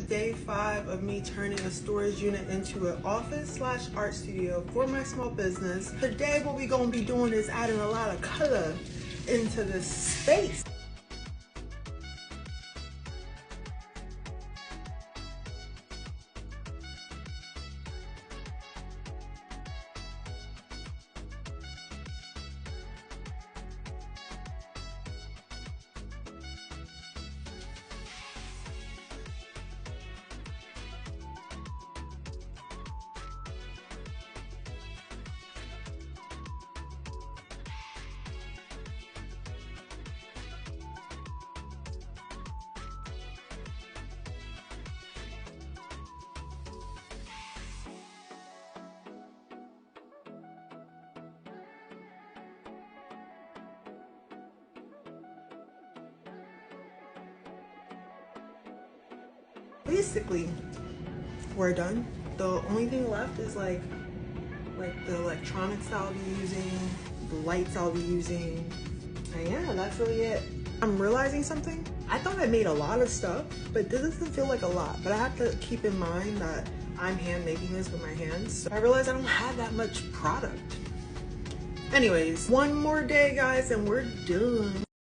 day 5 of me turning a storage unit into an office/art studio for my small business. Today what we're going to be doing is adding a lot of color into this space. Basically, we're done. The only thing left is like the electronics that I'll be using, the lights I'll be using, and yeah, that's really it. I'm realizing something. I thought I made a lot of stuff, but this doesn't feel like a lot. But I have to keep in mind that I'm hand making this with my hands. So I realized I don't have that much product. Anyways, one more day, guys, and we're done.